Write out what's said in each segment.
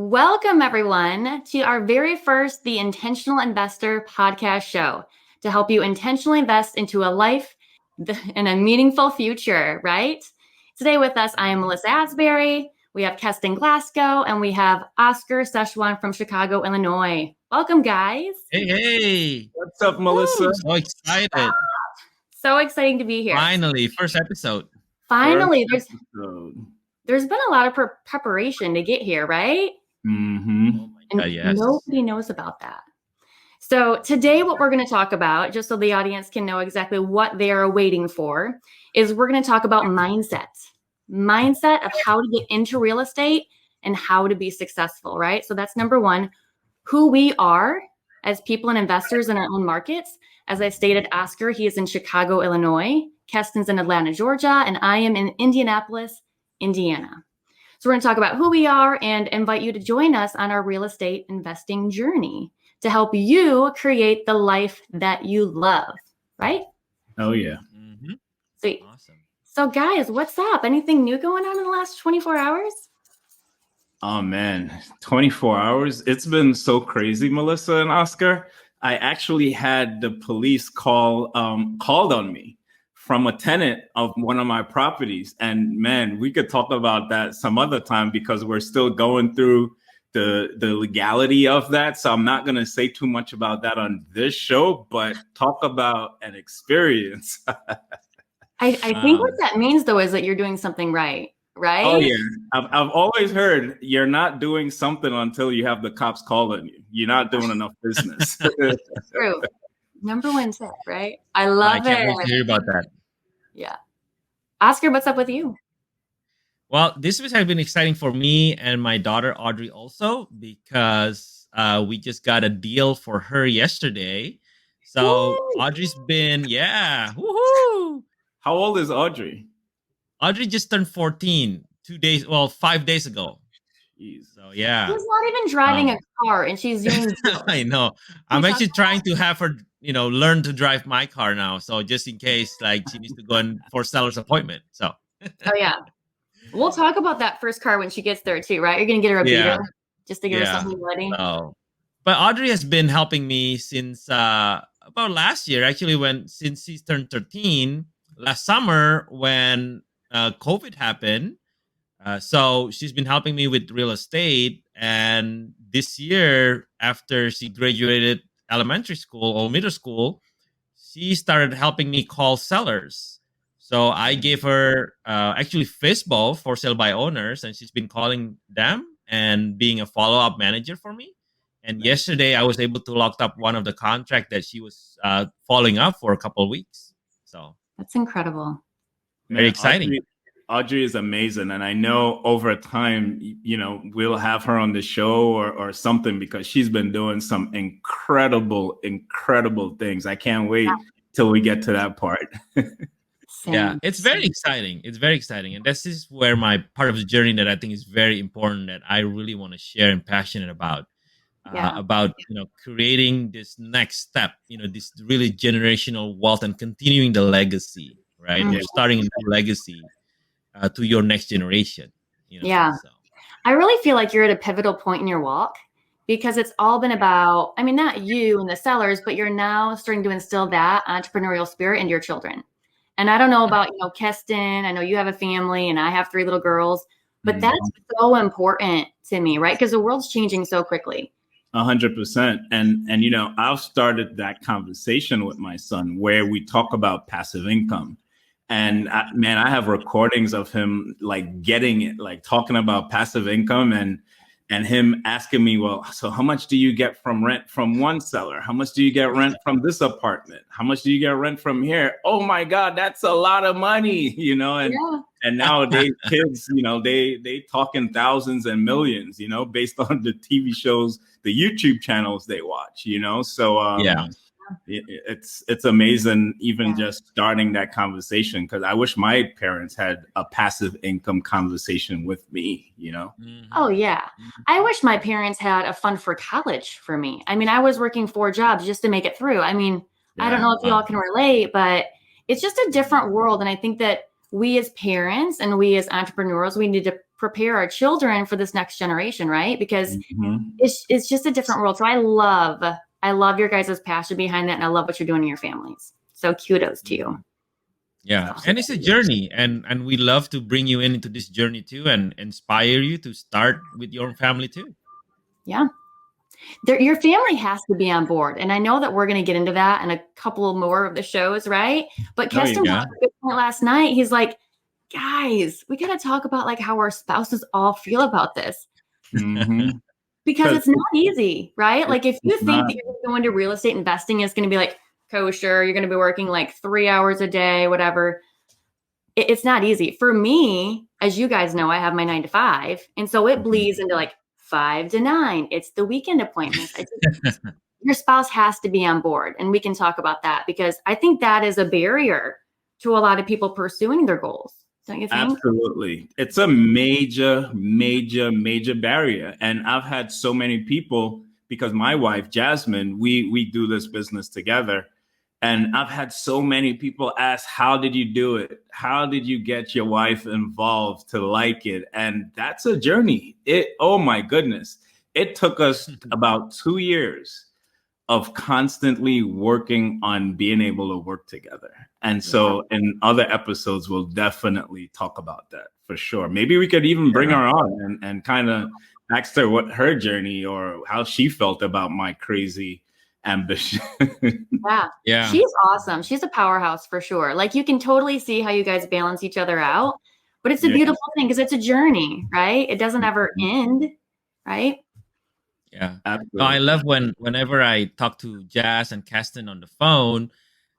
Welcome, everyone, to our very first The Intentional Investor podcast show to help you intentionally invest into a life and a meaningful future, right? Today with us, I am Melissa Asbury. We have Keston Glasgow, and we have Oscar Szechuan from Chicago, Illinois. Welcome, guys. Hey. What's up, Melissa? So excited. So exciting to be here. Finally, first episode. Finally, there's been a lot of preparation to get here, right? Mm-hmm. Oh my God, yes. Nobody knows about that. So today what we're going to talk about, just so the audience can know exactly what they are waiting for, is we're going to talk about mindset of how to get into real estate and how to be successful, right? So that's number one, who we are as people and investors in our own markets. As I stated, Oscar, he is in Chicago, Illinois. Keston's in Atlanta, Georgia, and I am in Indianapolis, Indiana. So we're going to talk about who we are and invite you to join us on our real estate investing journey to help you create the life that you love, right? Oh, yeah. Mm-hmm. Sweet. Awesome. So guys, what's up? Anything new going on in the last 24 hours? Oh, man. 24 hours. It's been so crazy, Melissa and Oscar. I actually had the police called on me from a tenant of one of my properties. And man, we could talk about that some other time because we're still going through the legality of that. So I'm not going to say too much about that on this show, but talk about an experience. I think what that means, though, is that you're doing something right? Oh, yeah. I've always heard you're not doing something until you have the cops calling you. You're not doing enough business. True. Number one tip, right? I love it. I can't wait to hear about that. Yeah. Oscar, what's up with you? Well, this has been exciting for me and my daughter, Audrey, also, because we just got a deal for her yesterday. So Yay! Audrey's been, woohoo! How old is Audrey? Audrey just turned 14 5 days ago. Jeez. So, yeah. She's not even driving a car, and she's doing I know. I'm actually trying to have her, learn to drive my car now. So just in case, she needs to go in for seller's appointment. So. Oh yeah, we'll talk about that first car when she gets there too, right? You're gonna get her a beater just to give her something ready. Oh, but Audrey has been helping me since about last year. Actually, since she's turned 13 last summer when COVID happened. So she's been helping me with real estate. And this year, after she graduated elementary school or middle school, she started helping me call sellers. So I gave her actually FISBO, for sale by owners, and she's been calling them and being a follow-up manager for me. And yesterday, I was able to lock up one of the contract that she was following up for a couple of weeks. So that's incredible. Very exciting. Audrey is amazing. And I know over time, we'll have her on the show or something because she's been doing some incredible things. I can't wait till we get to that part. Yeah, it's very exciting. It's very exciting. And this is where my part of the journey that I think is very important that I really want to share and passionate about. About creating this next step, this really generational wealth and continuing the legacy, right? Mm-hmm. You're starting a new legacy to your next generation. So. I really feel like you're at a pivotal point in your walk because it's all been about, not you and the sellers, but you're now starting to instill that entrepreneurial spirit into your children. And I don't know about, Keston, I know you have a family and I have 3 little girls, but that's so important to me, right? Because the world's changing so quickly. 100%. And I've started that conversation with my son where we talk about passive income. And I have recordings of him getting it, talking about passive income and him asking me, well, so how much do you get from rent from one seller? How much do you get rent from this apartment? How much do you get rent from here? Oh my God, that's a lot of money, and nowadays kids, they talk in thousands and millions, based on the TV shows, the YouTube channels they watch, so it's amazing even just starting that conversation because I wish my parents had a passive income conversation with me, Oh yeah, I wish my parents had a fund for college for me. I was working 4 jobs just to make it through. I don't know if you all can relate, but it's just a different world. And I think that we as parents and we as entrepreneurs, we need to prepare our children for this next generation, right? Because Mhm. it's just a different world. So I love your guys' passion behind that, and I love what you're doing in your families. So kudos to you. Yeah, Awesome. and it's a journey, and we love to bring you into this journey too, and inspire you to start with your own family too. Yeah. Your family has to be on board. And I know that we're going to get into that in a couple more of the shows, right? But Oh, Keston yeah. brought up a good point last night. He's like, guys, we got to talk about like how our spouses all feel about this. Mhm. Because 'Cause it's not easy, right? Like if you it's think not. that you're going to go into real estate investing, it's going to be like kosher, you're going to be working like 3 hours a day, whatever. It's not easy. For me, as you guys know, I have my 9 to 5. And so it bleeds into like 5 to 9. It's the weekend appointments. Your spouse has to be on board. And we can talk about that because I think that is a barrier to a lot of people pursuing their goals. Don't you think? Absolutely. It's a major, major, major barrier. And I've had so many people, because my wife, Jasmine, we do this business together. And I've had so many people ask, how did you do it? How did you get your wife involved to like it? And that's a journey. Oh my goodness. It took us about 2 years of constantly working on being able to work together. And so in other episodes, we'll definitely talk about that for sure. Maybe we could even bring her on and kind of ask her what her journey or how she felt about my crazy ambition. Yeah. Yeah. She's awesome. She's a powerhouse for sure. Like you can totally see how you guys balance each other out, but it's a beautiful thing because it's a journey, right? It doesn't ever end, right? Yeah. Absolutely. No, I love whenever I talk to Jazz and Keston on the phone,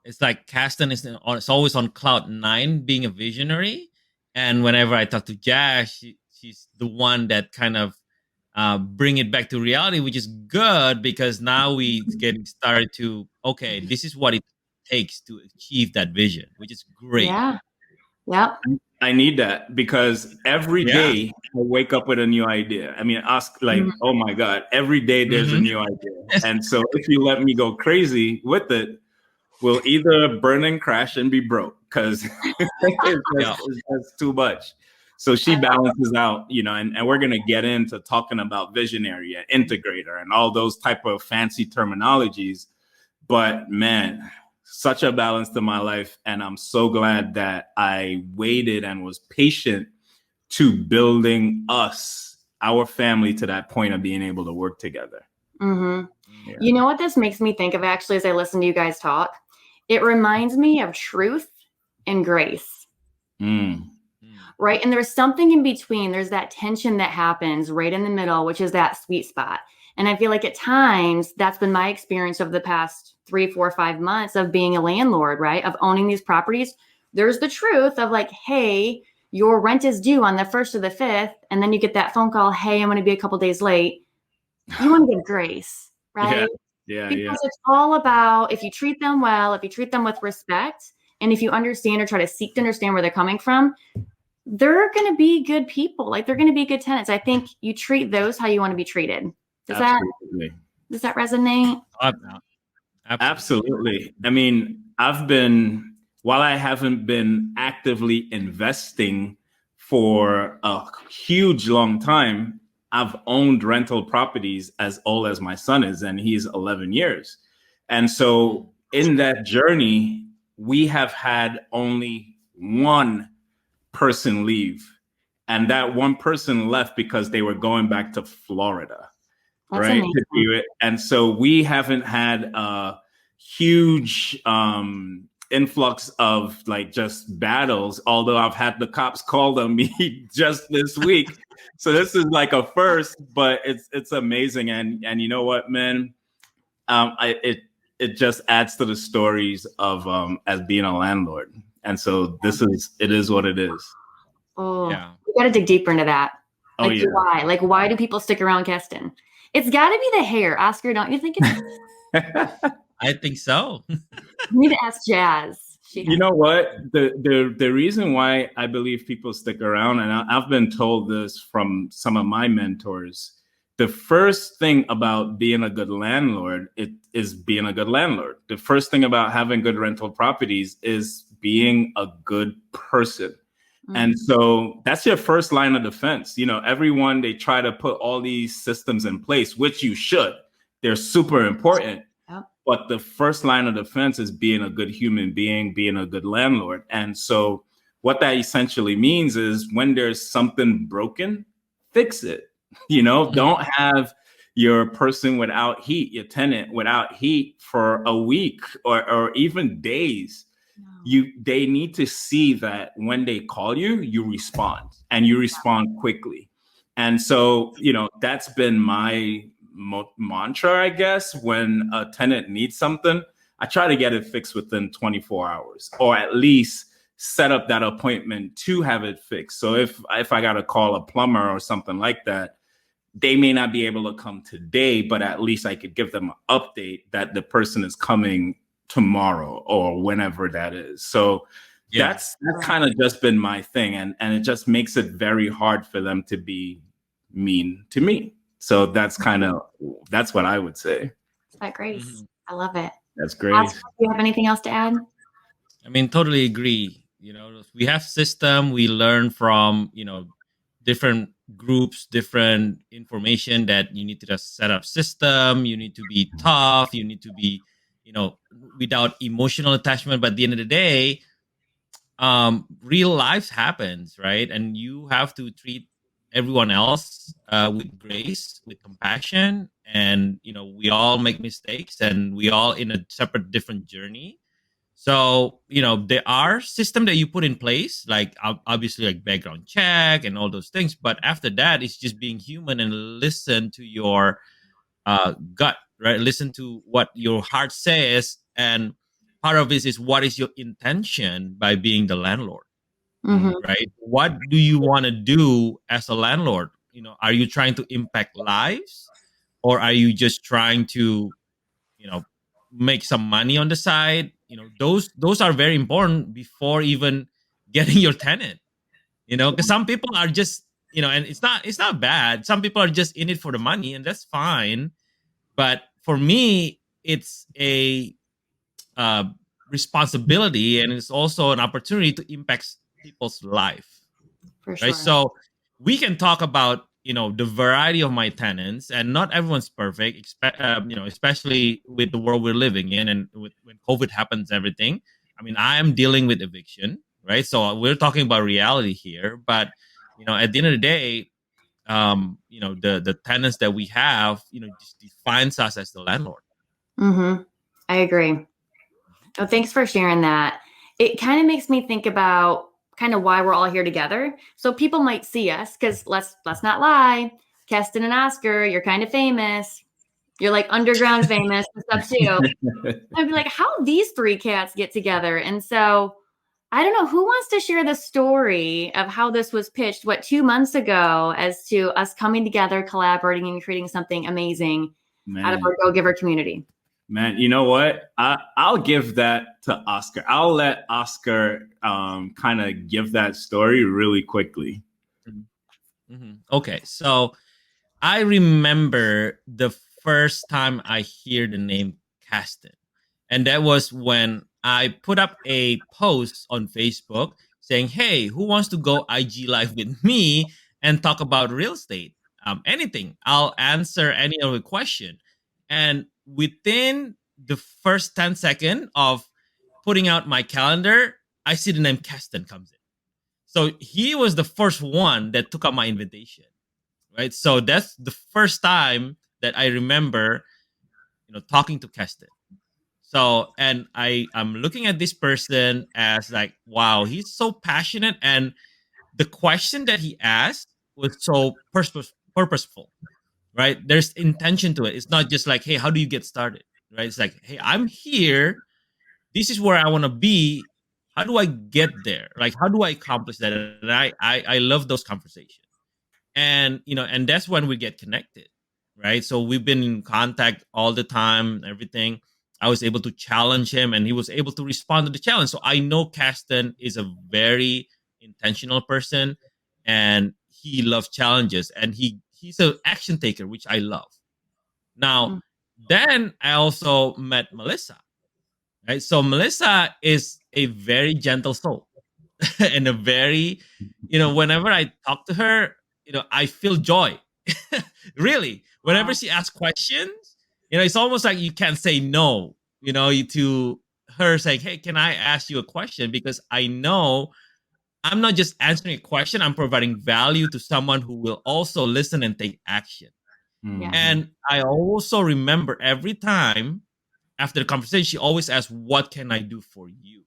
it's like Keston it's always on cloud 9 being a visionary. And whenever I talk to Jazz, she's the one that kind of bring it back to reality, which is good because now we getting started to, okay, this is what it takes to achieve that vision, which is great. Yeah. Yep. I need that because every Yeah. day I wake up with a new idea. I mean, ask like, Mhm. oh my God, every day there's a Mhm. new idea. And so if you let me go crazy with it, we'll either burn and crash and be broke because it's just too much. So she balances out, and we're going to get into talking about visionary and integrator and all those type of fancy terminologies. But man, such a balance to my life. And I'm so glad that I waited and was patient to building our family to that point of being able to work together. Mm-hmm. Yeah. You know what this makes me think of actually as I listen to you guys talk? It reminds me of truth and grace. Right. And there's something in between. There's that tension that happens right in the middle, which is that sweet spot. And I feel like at times that's been my experience of the past 3, 4, 5 months of being a landlord, right? Of owning these properties. There's the truth of like, hey, your rent is due on the 1st or the 5th. And then you get that phone call, hey, I'm going to be a couple days late. You want to give grace, right? Yeah. Because it's all about if you treat them well, if you treat them with respect, and if you understand or try to seek to understand where they're coming from, they're going to be good people. Like they're going to be good tenants. I think you treat those how you want to be treated. Does that resonate? Absolutely. I mean, while I haven't been actively investing for a huge long time, I've owned rental properties as old as my son is, and he's 11 years. And so in that journey, we have had only one person leave. And that one person left because they were going back to Florida. That's right? amazing. And so we haven't had a huge influx of like just battles, although I've had the cops call on me just this week. So this is like a first, but it's amazing. And you know what, man? It just adds to the stories of as being a landlord. And so it is what it is. Oh, Yeah. we got to dig deeper into that. Oh, Like yeah. why? Like why do people stick around Keston? It's got to be the hair, Oscar. Don't you think? I think so. You need to ask Jazz. You know what? The reason why I believe people stick around, and I've been told this from some of my mentors, the first thing about being a good landlord, it is being a good landlord. The first thing about having good rental properties is being a good person. And so that's your first line of defense. Everyone, they try to put all these systems in place, which you should. They're super important. Yep. But the first line of defense is being a good human being, being a good landlord. And so what that essentially means is when there's something broken, fix it. Don't have your person without heat, your tenant without heat for a week or even days. They need to see that when they call you, you respond and you respond quickly. And so, that's been my mantra, I guess. When a tenant needs something, I try to get it fixed within 24 hours, or at least set up that appointment to have it fixed. So if I got to call a plumber or something like that, they may not be able to come today, but at least I could give them an update that the person is coming tomorrow or whenever that is. So that's kind of just been my thing. And it just makes it very hard for them to be mean to me. So that's what I would say. That grace. I love it. That's great. Oscar, do you have anything else to add? I mean, totally agree. We have system, we learn from, different groups, different information that you need to just set up system. You need to be tough. You need to be, without emotional attachment. But at the end of the day, real life happens, right? And you have to treat everyone else with grace, with compassion. And, we all make mistakes and we all in a separate, different journey. So, there are systems that you put in place, like obviously like background check and all those things. But after that, it's just being human and listen to your gut, right? Listen to what your heart says. And part of this is what is your intention by being the landlord, right? What do you want to do as a landlord? Are you trying to impact lives, or are you just trying to, make some money on the side? Those are very important before even getting your tenant. Because some people are just, and it's not bad. Some people are just in it for the money, and that's fine. But for me, it's a responsibility, and it's also an opportunity to impact people's life. For sure. Right. So we can talk about the variety of my tenants, and not everyone's perfect. Especially with the world we're living in, and when COVID happens, everything. I mean, I am dealing with eviction, right? So we're talking about reality here, but at the end of the day, the tenants that we have, just defines us as the landlord. I agree. Oh, thanks for sharing that. It kind of makes me think about kind of why we're all here together. So people might see us, because let's not lie, Keston and Oscar, you're kind of famous. You're like underground famous and stuff too. I'd be like, how these three cats get together? And so I don't know, who wants to share the story of how this was pitched, 2 months ago, as to us coming together, collaborating, and creating something amazing out of our Go Giver community? Man, you know what? I'll give that to Oscar. I'll let Oscar kind of give that story really quickly. Okay, so I remember the first time I hear the name Keston, and that was when I put up a post on Facebook saying, "Hey, who wants to go IG live with me and talk about real estate? Anything. I'll answer any other question." And within the first 10 seconds of putting out my calendar, I see the name Keston comes in. So he was the first one that took up my invitation, right? So that's the first time that I remember, talking to Keston. So, and I'm looking at this person as like, wow, he's so passionate, and the question that he asked was so purposeful. Right? There's intention to it. It's not just like, hey, how do you get started? Right? It's like, hey, I'm here. This is where I want to be. How do I get there? Like, how do I accomplish that? And I love those conversations. And, and that's when we get connected. Right? So we've been in contact all the time, everything. I was able to challenge him, and he was able to respond to the challenge. So I know Keston is a very intentional person, and he loves challenges, and he's an action taker, which I love. Now, then I also met Melissa, right? So Melissa is a very gentle soul. and a very, whenever I talk to her, I feel joy. Really, whenever Wow. she asks questions, it's almost like you can't say no, to her saying, hey, can I ask you a question? Because I know I'm not just answering a question, I'm providing value to someone who will also listen and take action. Yeah. And I also remember every time after the conversation, she always asks, what can I do for you?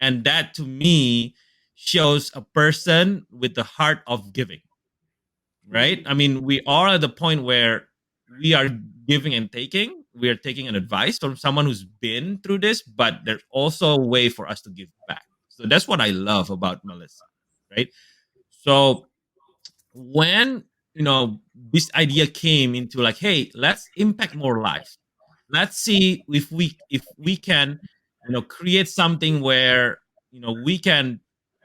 And that to me shows a person with the heart of giving, right? I mean, we are at the point where we are giving and taking. We are taking an advice from someone who's been through this, but there's also a way for us to give back. So that's what I love about Melissa, right? So when this idea came into like, hey, let's impact more lives, let's see if we can create something where we can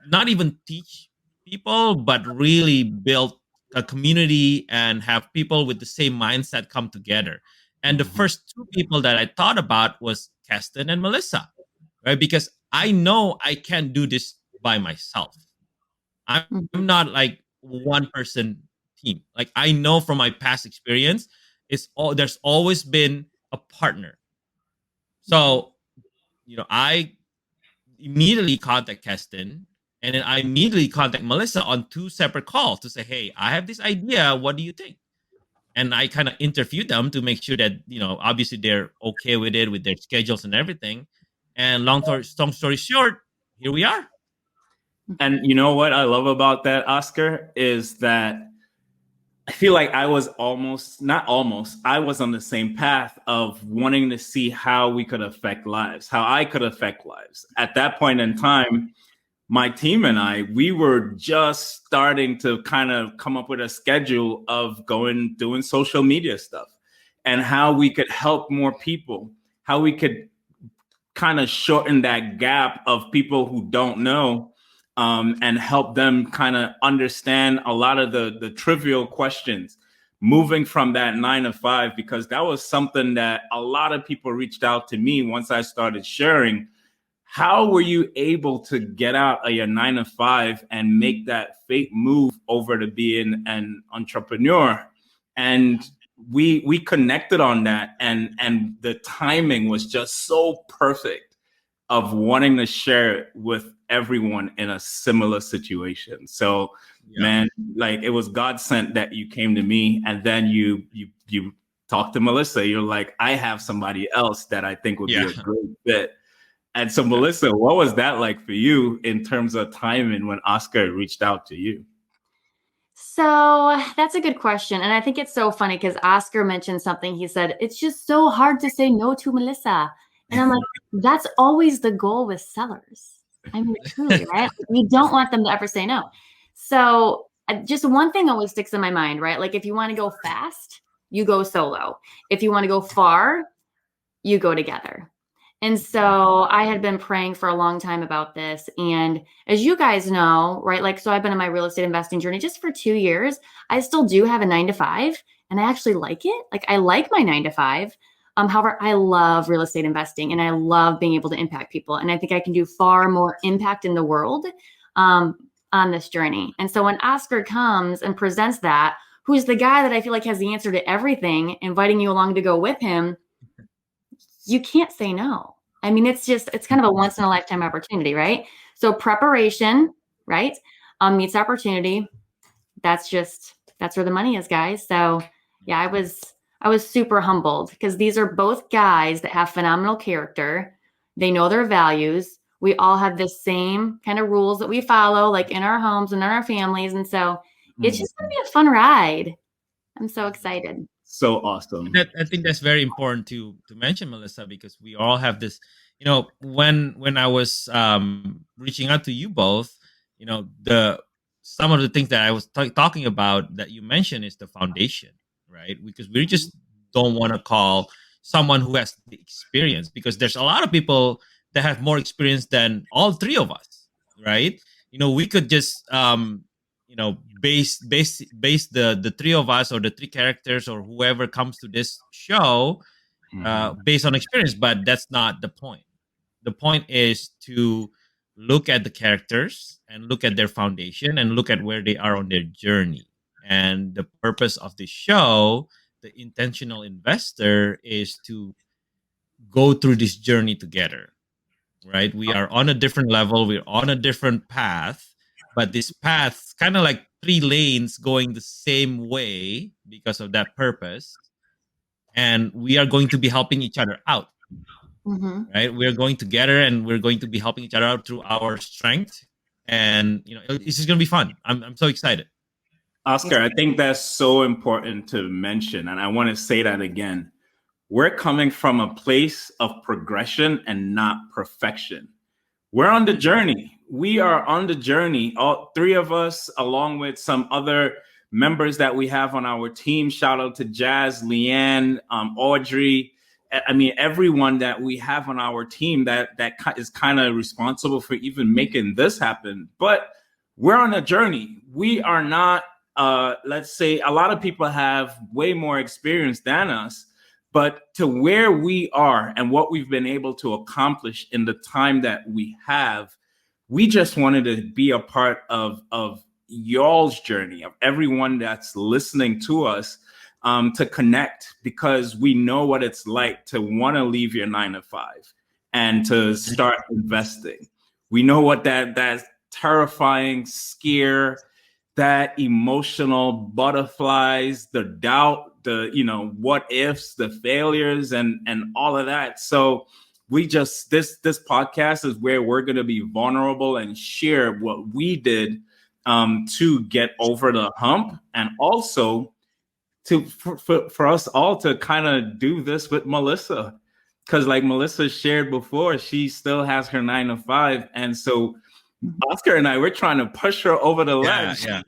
not even teach people but really build a community and have people with the same mindset come together. And the first two people that I thought about was Keston and Melissa, right? Because I know I can't do this by myself. I'm Mhm. not like one person team. Like I know from my past experience, there's always been a partner. So, I immediately contact Keston and then I immediately contact Melissa on two separate calls to say, hey, I have this idea. What do you think? And I kind of interviewed them to make sure that, obviously they're okay with it, with their schedules and everything. And long story short, here we are. And you know what I love about that, Oscar, is that I feel like I was I was on the same path of wanting to see how we could affect lives, how I could affect lives. At that point in time, my team and we were just starting to kind of come up with a schedule of doing social media stuff and how we could help more people, how we could kind of shorten that gap of people who don't know, and help them kind of understand a lot of the trivial questions, moving from that 9 to 5, because that was something that a lot of people reached out to me once I started sharing. How were you able to get out of your 9 to 5 and make that fake move over to being an entrepreneur? And we connected on that, and the timing was just so perfect of wanting to share it with everyone in a similar situation. So, Yeah. man, like it was God sent that you came to me, and then you talked to Melissa. You're like, I have somebody else that I think would be Yeah. a great fit. And so, Melissa, what was that like for you in terms of timing when Oscar reached out to you? So that's a good question. And I think it's so funny because Oscar mentioned something. He said, it's just so hard to say no to Melissa. And I'm like, that's always the goal with sellers. I mean, truly, right? You don't want them to ever say no. So just one thing always sticks in my mind, right? Like if you want to go fast, you go solo. If you want to go far, you go together. And so I had been praying for a long time about this. And as you guys know, right, like, so I've been in my real estate investing journey just for 2 years. I still do have a 9 to 5 and I actually like it. Like, I like my 9 to 5. However, I love real estate investing and I love being able to impact people. And I think I can do far more impact in the world on this journey. And so when Oscar comes and presents that, who's the guy that I feel like has the answer to everything, inviting you along to go with him, you can't say no. I mean, it's kind of a once in a lifetime opportunity, right? So preparation, right? Meets opportunity. That's where the money is, guys. So yeah, I was super humbled because these are both guys that have phenomenal character. They know their values. We all have the same kind of rules that we follow, like in our homes and in our families. And so it's just going to be a fun ride. I'm so excited. So awesome. I think that's very important to mention, Melissa, because we all have this. When I was reaching out to you both, the some of the things that I was talking about that you mentioned is the foundation, right? Because we just don't want to call someone who has the experience, because there's a lot of people that have more experience than all three of us, right? We could just base the three of us or the three characters or whoever comes to this show based on experience, but that's not the point. The point is to look at the characters and look at their foundation and look at where they are on their journey. And the purpose of the show, the intentional investor, is to go through this journey together, right? We are on a different level, we're on a different path, but this path's kind of like three lanes going the same way because of that purpose. And we are going to be helping each other out, right? We're going together and we're going to be helping each other out through our strength. And, it's just going to be fun. I'm so excited. Oscar, I think that's so important to mention. And I want to say that again. We're coming from a place of progression and not perfection. We're on the journey. We are on the journey. All three of us, along with some other members that we have on our team. Shout out to Jazz, Leanne, Audrey. I mean, everyone that we have on our team that is kind of responsible for even making this happen. But we're on a journey. We are not, let's say, a lot of people have way more experience than us. But to where we are and what we've been able to accomplish in the time that we have, we just wanted to be a part of y'all's journey, of everyone that's listening to us, to connect, because we know what it's like to want to leave your 9-to-5 and to start investing. We know what that terrifying scare, that emotional butterflies, the doubt, the what ifs, the failures, and all of that. So we just this podcast is where we're going to be vulnerable and share what we did to get over the hump, and also for us all to kind of do this with Melissa, because like Melissa shared before, she still has her 9-to-5, and so Oscar and I, we're trying to push her over the ledge. Yeah.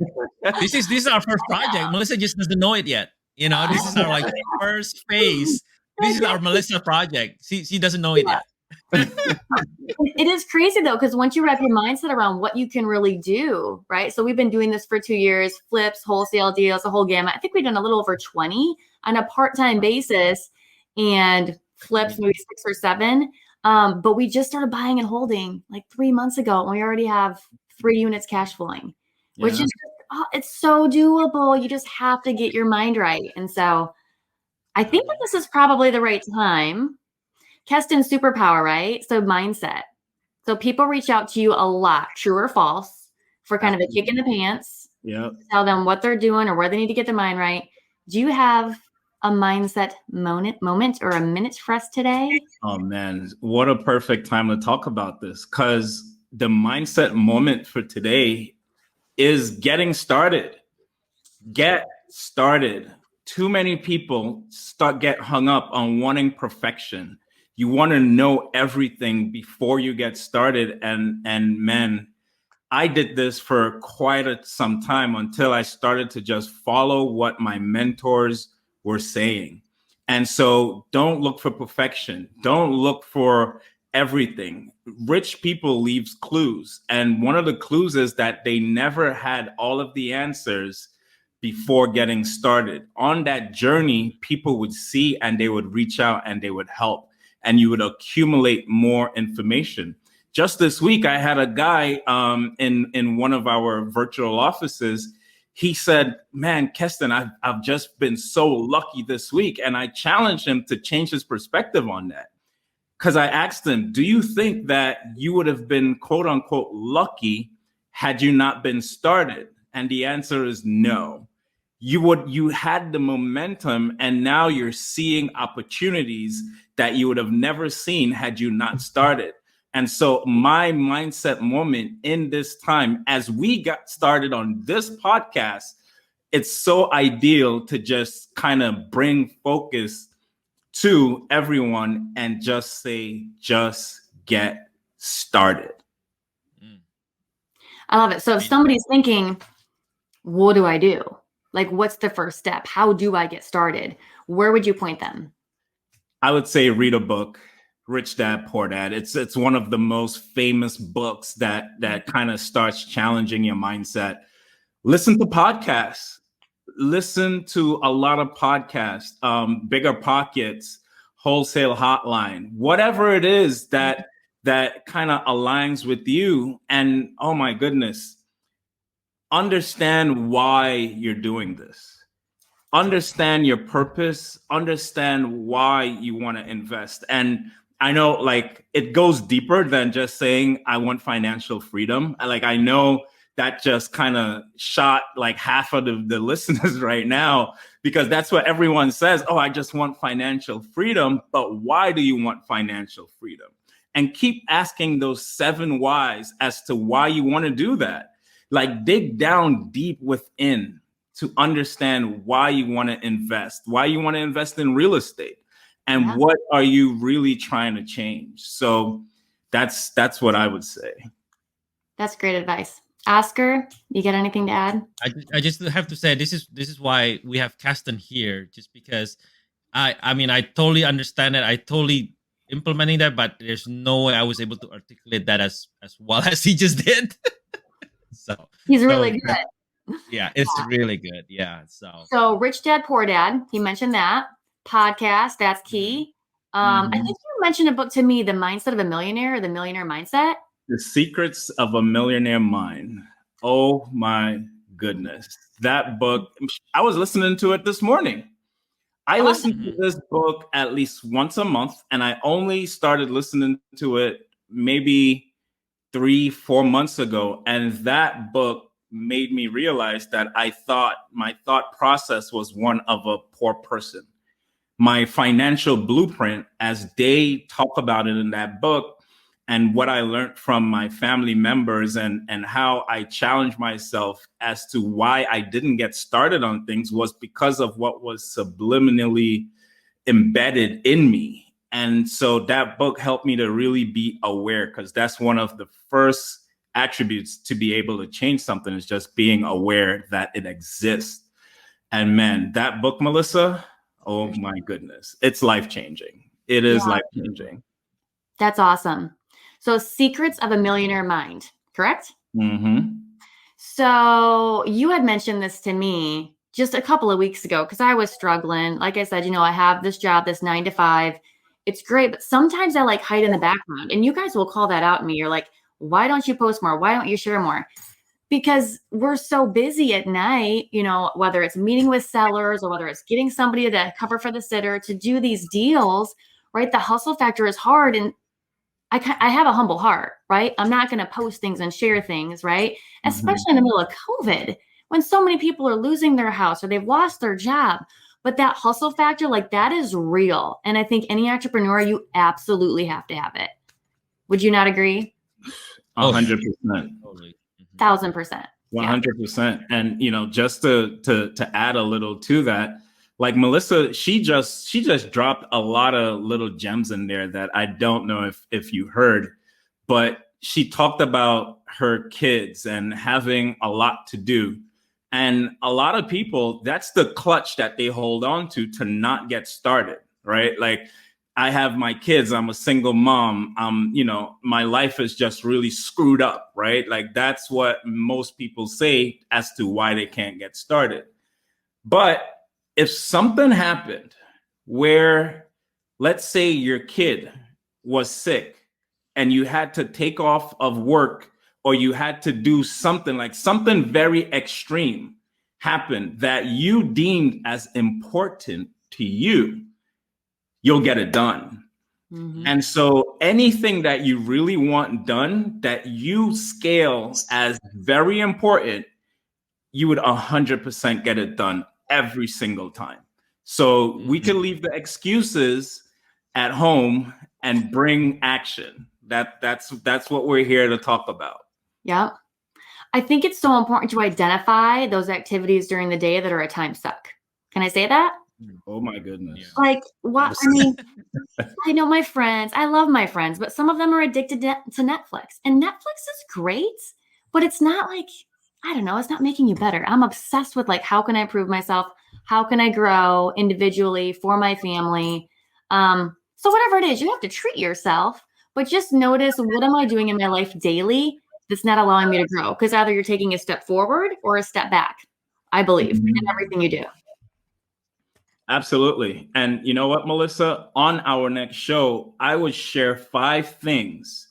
This is our first project. Melissa just doesn't know it yet. This is our first phase. This is our Melissa project. She doesn't know it yet. It is crazy though, because once you wrap your mindset around what you can really do, right? So we've been doing this for 2 years, flips, wholesale deals, a whole gamut. I think we've done a little over 20 on a part-time basis, and flips maybe 6 or 7. But we just started buying and holding like 3 months ago, and we already have 3 units cash flowing, which is it's so doable. You just have to get your mind right. And so I think that this is probably the right time. Keston, superpower, right? So mindset. So people reach out to you a lot, true or false, for kind of a kick in the pants. Yeah. Tell them what they're doing or where they need to get their mind right. Do you have a mindset moment or a minute for us today? Oh man, what a perfect time to talk about this, because the mindset moment for today is getting started. Get started. Too many people get hung up on wanting perfection. You want to know everything before you get started. And man, I did this for quite some time until I started to just follow what my mentors were saying. And so don't look for perfection. Don't look for everything. Rich people leaves clues. And one of the clues is that they never had all of the answers before getting started. On that journey, people would see and they would reach out and they would help. And you would accumulate more information. Just this week, I had a guy in one of our virtual offices. He said, man, Keston, I've just been so lucky this week. And I challenged him to change his perspective on that. Because I asked him, do you think that you would have been, quote unquote, lucky had you not been started? And the answer is no. You had the momentum, and now you're seeing opportunities that you would have never seen had you not started. And so my mindset moment in this time, as we got started on this podcast, it's so ideal to just kind of bring focus to everyone and just say, just get started. I love it. So if somebody's thinking, what do I do? Like, what's the first step? How do I get started? Where would you point them? I would say read a book, Rich Dad, Poor Dad. It's one of the most famous books that kind of starts challenging your mindset. Listen to podcasts. Listen to a lot of podcasts, Bigger Pockets, Wholesale Hotline, whatever it is that that kind of aligns with you. And oh my goodness, understand why you're doing this. Understand your purpose, understand why you want to invest. And I know like it goes deeper than just saying I want financial freedom. Like I know that just kind of shot like half of the listeners right now, because that's what everyone says. Oh, I just want financial freedom. But why do you want financial freedom? And keep asking those 7 whys as to why you want to do that. Like dig down deep within to understand why you want to invest, why you want to invest in real estate, and what are you really trying to change. So that's what I would say. That's great advice. Oscar, you got anything to add? I just have to say this is why we have Keston here, just because I mean I totally understand it. I totally implementing that, but there's no way I was able to articulate that as well as he just did. So he's really good. Yeah, it's really good. Yeah. So Rich Dad, Poor Dad, he mentioned that. Podcast, that's key. I think you mentioned a book to me, The Mindset of a Millionaire, or The Millionaire Mindset. The Secrets of a Millionaire Mind. Oh my goodness. That book, I was listening to it this morning. I listen to this book at least once a month, and I only started listening to it maybe 3-4 months ago. And that book made me realize that I thought my thought process was one of a poor person. My financial blueprint, as they talk about it in that book, and what I learned from my family members, and how I challenged myself as to why I didn't get started on things, was because of what was subliminally embedded in me. And so that book helped me to really be aware, because that's one of the first attributes to be able to change something, is just being aware that it exists. And man, that book, Melissa, oh my goodness, it's life-changing. It is life-changing. That's awesome. So Secrets of a Millionaire Mind, correct? Mm-hmm. So you had mentioned this to me just a couple of weeks ago, because I was struggling. Like I said, I have this job, this 9 to 5. It's great, but sometimes I like hide in the background, and you guys will call that out in me. You're like, why don't you post more? Why don't you share more? Because we're so busy at night, whether it's meeting with sellers or whether it's getting somebody to cover for the sitter to do these deals, right? The hustle factor is hard. And I have a humble heart, right? I'm not going to post things and share things, right? Especially in the middle of COVID, when so many people are losing their house or they've lost their job. But that hustle factor, like that is real. And I think any entrepreneur, you absolutely have to have it. Would you not agree? 100%. 1,000%. 100%. And just to add a little to that, like Melissa, she just dropped a lot of little gems in there that I don't know if you heard, but she talked about her kids and having a lot to do. And a lot of people, that's the clutch that they hold on to not get started, right? Like, I have my kids, I'm a single mom. My life is just really screwed up, right? Like that's what most people say as to why they can't get started. But if something happened where, let's say your kid was sick and you had to take off of work, or you had to do something, like something very extreme happened that you deemed as important to you, you'll get it done. And so anything that you really want done that you scale as very important, you would 100% get it done every single time. So we can leave the excuses at home and bring action. That's what we're here to talk about. Yeah. I think it's so important to identify those activities during the day that are a time suck. Can I say that? Oh my goodness. Like what? I mean, I know my friends, I love my friends, but some of them are addicted to Netflix, and Netflix is great, but it's not like, I don't know, it's not making you better. I'm obsessed with like, how can I improve myself? How can I grow individually for my family? So whatever it is, you have to treat yourself, but just notice, what am I doing in my life daily that's not allowing me to grow? Because either you're taking a step forward or a step back, I believe, in everything you do. Absolutely. And you know what, Melissa? On our next show, I would share 5 things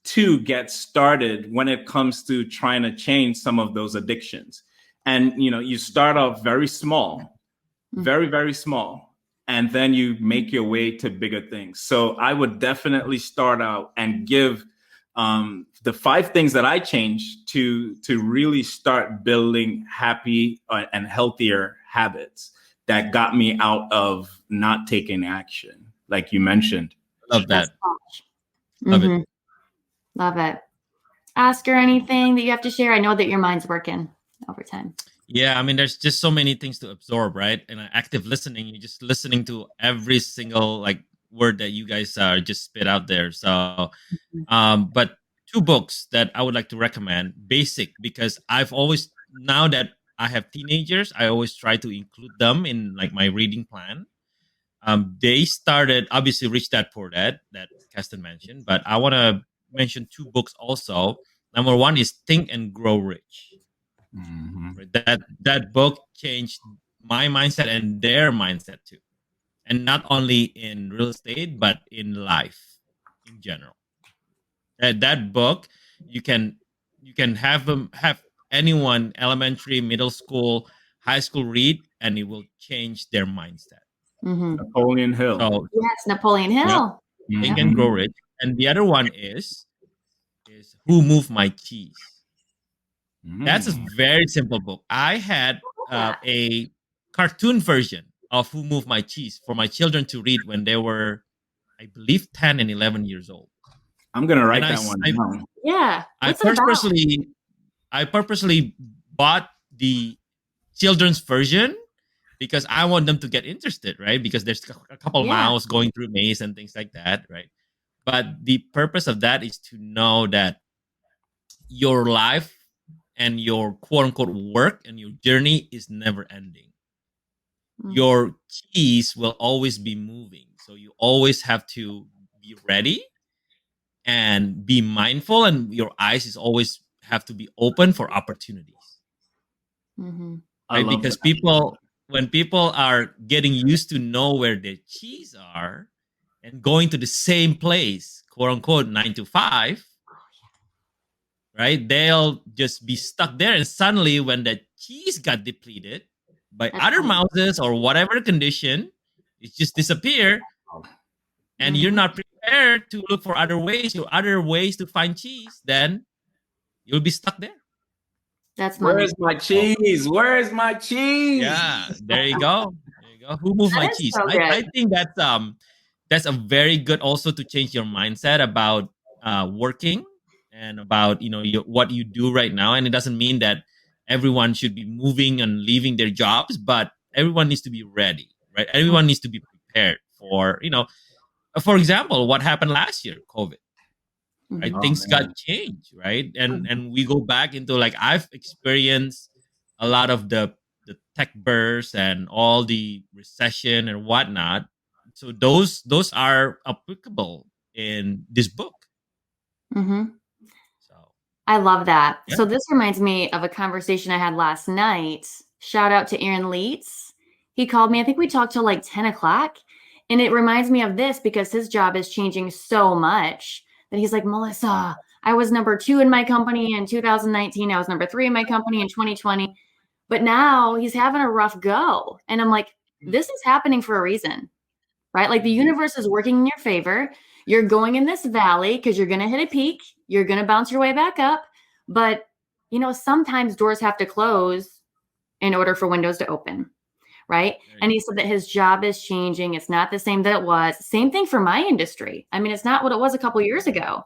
to get started when it comes to trying to change some of those addictions. And, you start off very small, very, very small, and then you make your way to bigger things. So I would definitely start out and give the 5 things that I changed to really start building happy and healthier habits that got me out of not taking action, like you mentioned. Love that. Love it. Love it. Oscar, anything that you have to share? I know that your mind's working overtime. Yeah, I mean, there's just so many things to absorb, right? And active listening, you're just listening to every single like word that you guys just spit out there. So, but 2 books that I would like to recommend. Basic, because I've always, now that I have teenagers, I always try to include them in like my reading plan. They started, obviously, Rich Dad Poor Dad that Keston mentioned, but I want to mention 2 books also. Number 1 is Think and Grow Rich. Right? That book changed my mindset and their mindset too, and not only in real estate but in life in general. That book, you can have anyone, elementary, middle school, high school, read, and it will change their mindset. Napoleon Hill. So yes, Napoleon Hill. Think and Grow Rich. And the other one is Who Moved My Cheese. That's a very simple book. I had a cartoon version of Who Moved My Cheese for my children to read when they were, I believe, 10 and 11 years old. I'm going to write that one down. Yeah. I purposely bought the children's version because I want them to get interested, right? Because there's a couple miles going through maze and things like that, right? But the purpose of that is to know that your life and your quote unquote work and your journey is never ending. Your keys will always be moving. So you always have to be ready and be mindful, and your eyes is always have to be open for opportunities. Right? Because when people are getting used to know where their keys are and going to the same place, quote unquote, 9 to 5, right? They'll just be stuck there. And suddenly when the cheese got depleted by other mouses or whatever condition, it just disappear. And you're not prepared to look for other ways to find cheese, then you'll be stuck there. That's Where's my cheese? Where's my cheese? Yeah, there you go. Who moved my cheese? So I think that's a very good also to change your mindset about working and about what you do right now. And it doesn't mean that everyone should be moving and leaving their jobs, but everyone needs to be ready, right? Everyone needs to be prepared for for example, what happened last year, COVID. Right? Things got changed, right? And we go back into like I've experienced a lot of the tech burst and all the recession and whatnot. So those are applicable in this book. So I love that. Yeah. So this reminds me of a conversation I had last night. Shout out to Aaron Leitz. He called me. I think we talked till like 10 o'clock. And it reminds me of this because his job is changing so much that he's like, Melissa, I was number 2 in my company in 2019. I was number 3 in my company in 2020. But now he's having a rough go. And I'm like, this is happening for a reason, right? Like the universe is working in your favor. You're going in this valley because you're going to hit a peak. You're going to bounce your way back up. But, sometimes doors have to close in order for windows to open. Right. And he said that his job is changing. It's not the same that it was. Same thing for my industry. I mean, it's not what it was a couple of years ago,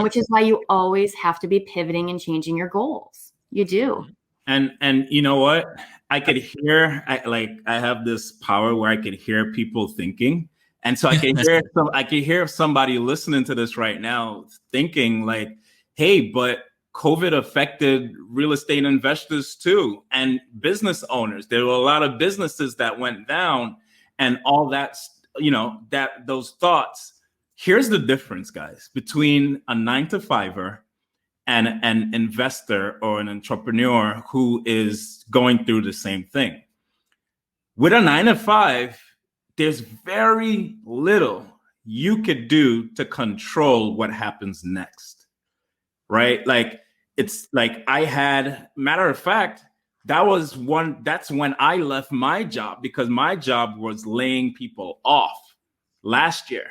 which is why you always have to be pivoting and changing your goals. You do. And you know what? I could hear, I have this power where I could hear people thinking. And so I can hear somebody listening to this right now thinking like, hey, but COVID affected real estate investors too, and business owners. There were a lot of businesses that went down and all that, those thoughts. Here's the difference, guys, between a 9-to-5er and an investor or an entrepreneur who is going through the same thing. With a 9-to-5, there's very little you could do to control what happens next. right? Like, it's like matter of fact, that's when I left my job, because my job was laying people off last year.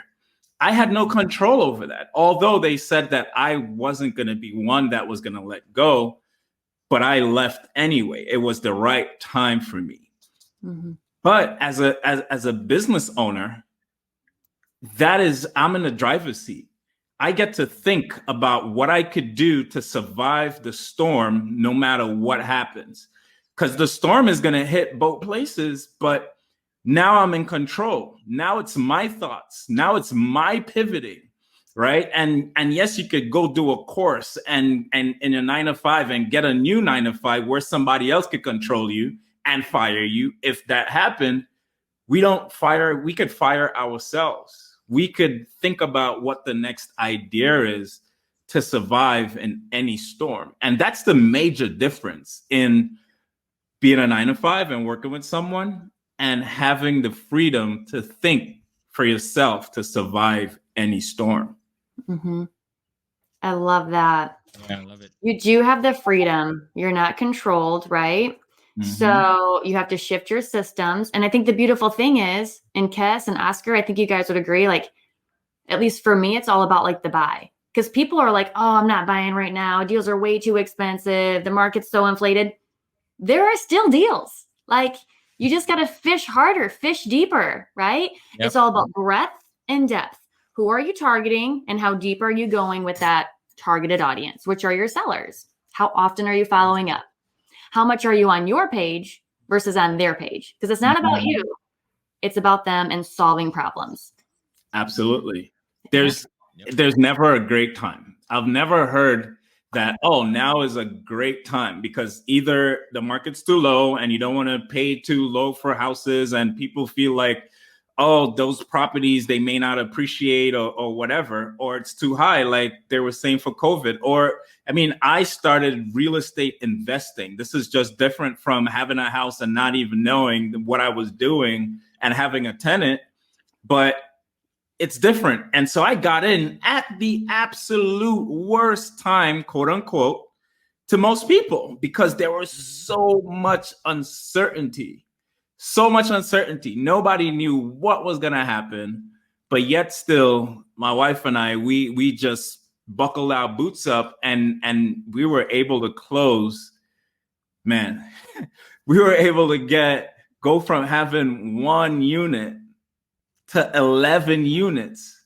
I had no control over that. Although they said that I wasn't going to be one that was going to let go, but I left anyway. It was the right time for me. Mm-hmm. But as a business owner, I'm in the driver's seat. I get to think about what I could do to survive the storm, no matter what happens. Because the storm is going to hit both places, but now I'm in control. Now it's my thoughts. Now it's my pivoting, right? And yes, you could go do a course and in a 9-to-5 and get a new 9-to-5 where somebody else could control you and fire you. If that happened, we could fire ourselves. We could think about what the next idea is to survive in any storm. And that's the major difference in being a 9-to-5 and working with someone and having the freedom to think for yourself to survive any storm. Mm-hmm. I love that. Yeah, I love it. You do have the freedom. You're not controlled, right? Mm-hmm. So you have to shift your systems. And I think the beautiful thing is, in Kes and Oscar, I think you guys would agree, like, at least for me, it's all about like the buy. Because people are like, oh, I'm not buying right now. Deals are way too expensive. The market's so inflated. There are still deals. Like, you just got to fish harder, fish deeper, right? Yep. It's all about breadth and depth. Who are you targeting and how deep are you going with that targeted audience? Which are your sellers? How often are you following up? How much are you on your page versus on their page? Because it's not about you. It's about them and solving problems. Absolutely. There's never a great time. I've never heard that, oh, now is a great time, because either the market's too low and you don't want to pay too low for houses, and people feel like, oh, those properties, they may not appreciate or whatever, or it's too high, like they were saying for COVID. Or, I mean, I started real estate investing. This is just different from having a house and not even knowing what I was doing and having a tenant, but it's different. And so I got in at the absolute worst time, quote unquote, to most people, because there was so much uncertainty. So much uncertainty. Nobody knew what was going to happen. But yet still, my wife and I, we just buckled our boots up and we were able to close. Man, we were able to go from having 1 unit to 11 units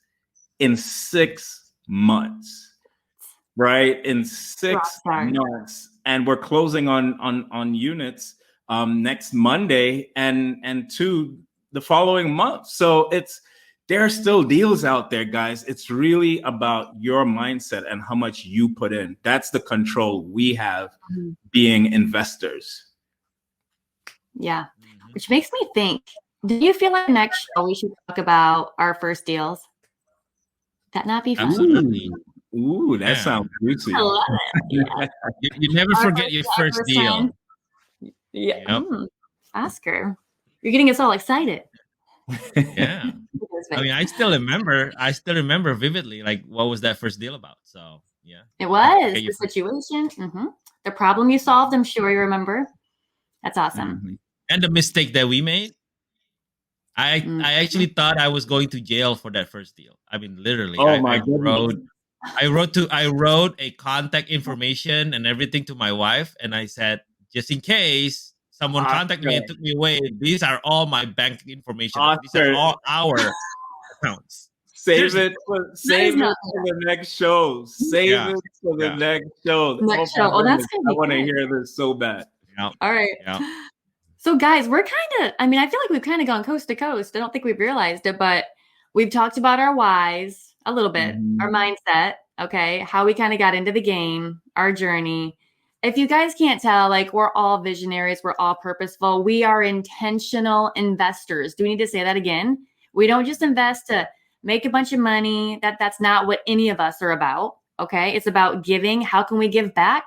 in 6 months, right? In 6 months. And we're closing on units next Monday and 2 the following month. So there are still deals out there, guys. It's really about your mindset and how much you put in. That's the control we have being investors. Yeah, which makes me think, do you feel like next show we should talk about our first deals? That not be fun? Absolutely. Ooh, that sounds juicy. I love it. Yeah. You never forget your first deal. Yeah. Yep. Oscar, you're getting us all excited. Yeah. I mean, I still remember vividly, like, what was that first deal about? So, yeah. It was the situation. Mm-hmm. The problem you solved, I'm sure you remember. That's awesome. Mm-hmm. And the mistake that we made. I actually thought I was going to jail for that first deal. I mean, literally. Oh, my goodness. I wrote a contact information and everything to my wife, and I said, just in case someone contacted me and took me away, these are all my bank information. These are all our accounts. Save it for the next show. Save it for the next show. Next show. Oh, that's gonna be I want to hear this so bad. Yeah. All right. Yeah. So guys, we're I feel like we've kind of gone coast to coast. I don't think we've realized it, but we've talked about our whys a little bit, our mindset, okay, how we kind of got into the game, our journey. If you guys can't tell, like, we're all visionaries, we're all purposeful. We are intentional investors. Do we need to say that again? We don't just invest to make a bunch of money. That's not what any of us are about, okay? It's about giving. How can we give back?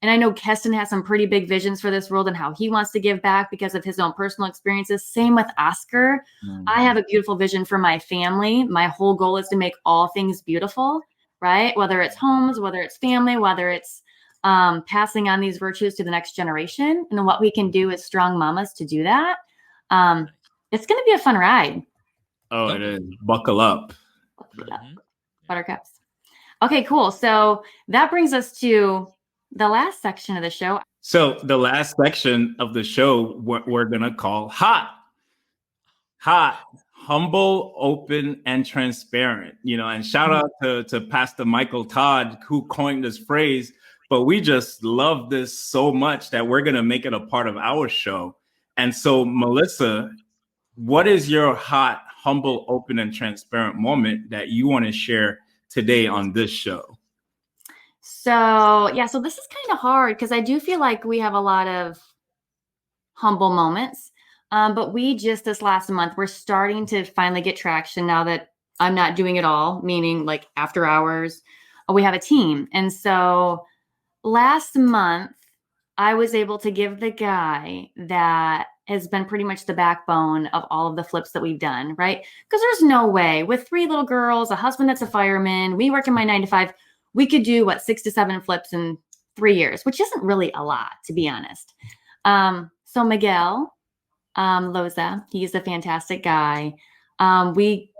And I know Keston has some pretty big visions for this world and how he wants to give back because of his own personal experiences. Same with Oscar. I have a beautiful vision for my family. My whole goal is to make all things beautiful. right? Whether it's homes, whether it's family, whether it's passing on these virtues to the next generation, and what we can do as strong mamas to do that. It's going to be a fun ride. Oh, it is. Buckle up. Buttercups. Okay, cool. So that brings us to the last section of the show. So the last section of the show, we're going to call hot, humble, open, and transparent, and shout out to Pastor Michael Todd, who coined this phrase, but we just love this so much that we're going to make it a part of our show. And so, Melissa, what is your hot, humble, open, and transparent moment that you want to share today on this show? So this is kind of hard because I do feel like we have a lot of humble moments. But we just this last month, we're starting to finally get traction now that I'm not doing it all, meaning like after hours. We have a team. And so last month, I was able to give the guy that has been pretty much the backbone of all of the flips that we've done, right? Because there's no way with 3 little girls, a husband that's a fireman, we work in my 9 to 5, we could do 6 to 7 flips in 3 years, which isn't really a lot, to be honest. So Miguel Loza, he's a fantastic guy. We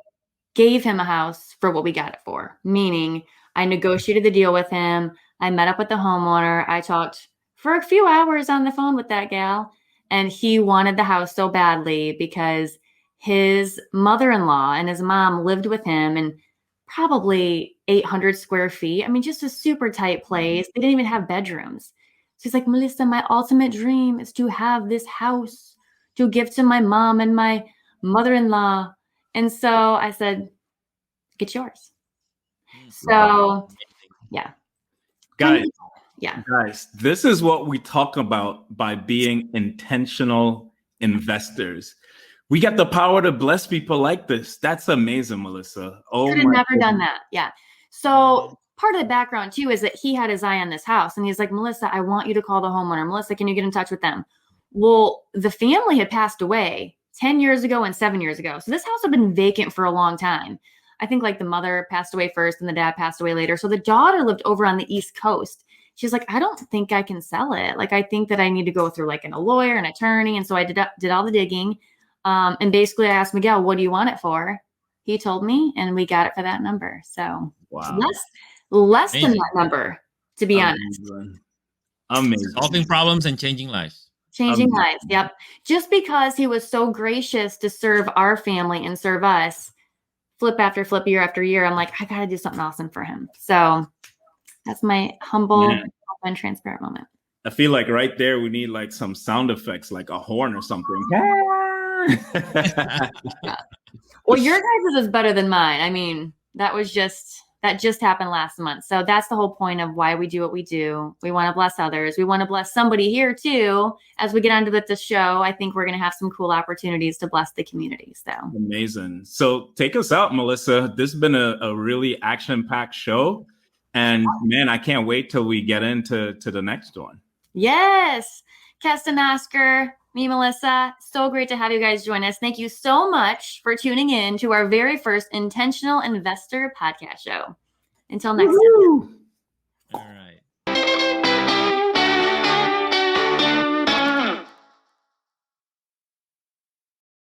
gave him a house for what we got it for, meaning I negotiated the deal with him. I met up with the homeowner. I talked for a few hours on the phone with that gal, and he wanted the house so badly because his mother-in-law and his mom lived with him in probably 800 square feet. I mean, just a super tight place. They didn't even have bedrooms. So he's like, Melissa, my ultimate dream is to have this house to give to my mom and my mother-in-law. And so I said, get yours. So yeah. Guys, this is what we talk about by being intentional investors. We get the power to bless people like this. That's amazing, Melissa. Oh, could have never done that. Yeah. So part of the background too is that he had his eye on this house, and he's like, Melissa, I want you to call the homeowner. Melissa, can you get in touch with them? Well, the family had passed away 10 years ago and 7 years ago. So this house had been vacant for a long time. I think like the mother passed away first and the dad passed away later. So the daughter lived over on the East Coast. She's like, I don't think I can sell it. Like, I think that I need to go through like a lawyer, an attorney. And so I did all the digging. And basically I asked Miguel, what do you want it for? He told me, and we got it for that number. So wow. less than that number, to be honest. Amazing. Solving problems and changing lives. Changing lives. Yep. Just because he was so gracious to serve our family and serve us flip after flip, year after year, I'm like, I got to do something awesome for him. So that's my humble and transparent moment. I feel like right there, we need like some sound effects, like a horn or something. Well, your guys' is better than mine. I mean, that just happened last month. So that's the whole point of why we do what we do. We want to bless others. We want to bless somebody here too. As we get onto the show, I think we're going to have some cool opportunities to bless the community. So amazing. So take us out, Melissa. This has been a really action-packed show. And man, I can't wait till we get into the next one. Yes. Keston, Oscar, me, Melissa. So great to have you guys join us. Thank you so much for tuning in to our very first Intentional Investor podcast show. Until next time. All right.